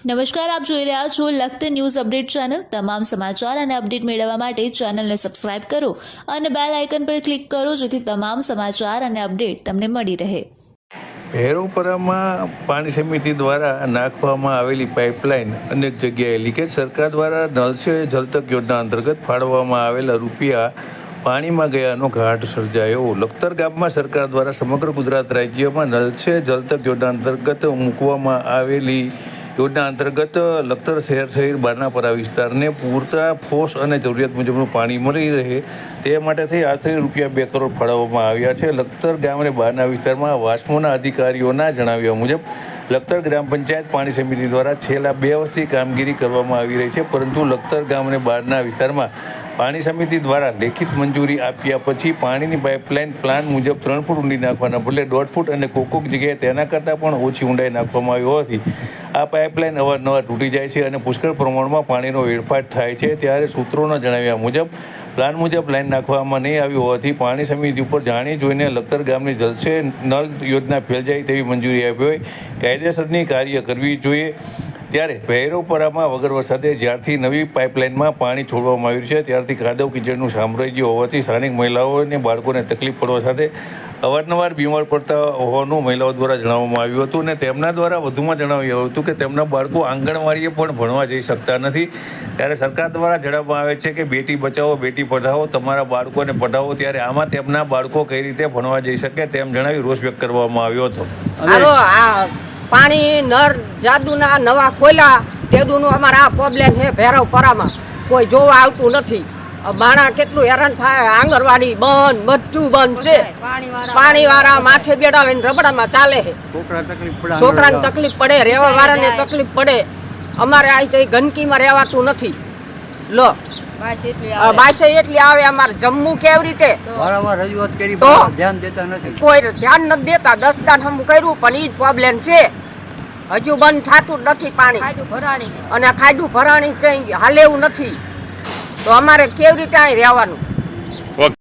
નમસ્કાર, આપ જોઈ રહ્યા છો લખત ન્યૂઝ અપડેટ ચેનલ। તમામ સમાચાર અને અપડેટ મેળવવા માટે ચેનલને સબસ્ક્રાઇબ કરો અને બેલ આઇકન પર ક્લિક કરો જેથી તમામ સમાચાર અને અપડેટ તમને મળી રહે। ભૈરવપરામાં પાણી સમિતિ દ્વારા નાખવામાં આવેલી પાઇપલાઇન અનેક જગ્યાએ લીકેજ। સરકાર દ્વારા નલ સે જલ તક યોજના અંતર્ગત ફાળવવામાં આવેલા રૂપિયા પાણીમાં ગયાનો ઘાટ સર્જાયો। લખતર ગામમાં સરકાર દ્વારા સમગ્ર ગુજરાત રાજ્યમાં નલ સે જલ તક યોજના અંતર્ગત મૂકવામાં આવેલી યોજના અંતર્ગત લખતર શહેર સહિત બારનાપરા વિસ્તારને પૂરતા ફોર્સ અને જરૂરિયાત મુજબનું પાણી મળી રહે તે માટે થઈ આશરે રૂપિયા 2 કરોડ ફાળવવામાં આવ્યા છે। લખતર ગામ અને બહારના વિસ્તારમાં વાસ્મોના અધિકારીઓના જણાવ્યા મુજબ લખતર ગ્રામ પંચાયત પાણી સમિતિ દ્વારા છેલ્લા 2 વર્ષથી કામગીરી કરવામાં આવી રહી છે, પરંતુ લખતર ગામ અને બહારના વિસ્તારમાં પાણી સમિતિ દ્વારા લેખિત મંજૂરી આપ્યા પછી પાણીની પાઇપલાઇન પ્લાન મુજબ 3 ફૂટ ઊંડી નાખવાના બદલે 1.5 ફૂટ અને કોક જગ્યાએ તેના કરતાં પણ ઓછી ઊંડાઈ નાખવામાં આવી હોવાથી આ પાઇપલાઇન અવારનવાર તૂટી જાય છે અને પુષ્કળ પ્રમાણમાં પાણીનો વેડફાટ થાય છે। ત્યારે સૂત્રોના જણાવ્યા મુજબ પ્લાન મુજબ લાઇન નાખવામાં નહીં આવી હોવાથી પાણી સમિતિ ઉપર જાણી જોઈને લખતર ગામની જલસે નલ યોજના ફેલ જાય તેવી મંજૂરી આપી હોય કાયદેસરની કાર્ય કરવી જોઈએ। ત્યારે ભૈરવપરામાં વગર વરસાદે જ્યારથી નવી પાઇપલાઇનમાં પાણી છોડવામાં આવ્યું છે ત્યારથી કાદવ કીચડનું સામ્રાજ્ય હોવાથી સ્થાનિક મહિલાઓ અને બાળકોને તકલીફ પડવા સાથે અવારનવાર બીમાર પડતા હોવાનું મહિલાઓ દ્વારા જણાવવામાં આવ્યું હતું અને તેમના દ્વારા વધુમાં જણાવ્યું હતું કે તેમના બાળકો આંગણવાડીએ પણ ભણવા જઈ શકતા નથી। ત્યારે સરકાર દ્વારા જણાવવામાં આવે છે કે બેટી બચાવો બેટી પઢાઓ, તમારા બાળકોને પઢાવો, ત્યારે આમાં તેમના બાળકો કઈ રીતે ભણવા જઈ શકે તેમ જણાવી રોષ વ્યક્ત કરવામાં આવ્યો હતો। પાણી નર જાદુના નવા ખોલ્યા તેદુનું અમારા આ પ્રોબ્લેમ છે। ભૈરવપરામાં કોઈ જોવા આવતું નથી। માણા કેટલું હેરાન થાય। આંગણવાડી બંધ, બધું બંધ છે। પાણીવાળા માથે બેડા લઈને રબડામાં ચાલે છે। છોકરાને તકલીફ પડે, રહેવા વાળાને તકલીફ પડે। અમારે આ તો ગંદકીમાં રહેવાતું નથી। લો બાસે એટલી આવે, અમારે જમવું કેવી રીતે? રજૂઆત કરી ધ્યાન દેતા નથી, કોઈ ધ્યાન નથી દેતા। 10 દાન હમ કર્યું પણ ઈ જ પ્રોબ્લેમ છે। હજુ બંધ થતું જ નથી પાણી અને ખાડું ભરાણી કઈ હાલે એવું નથી। તો અમારે કેવી રીતે અહીં રહેવાનું?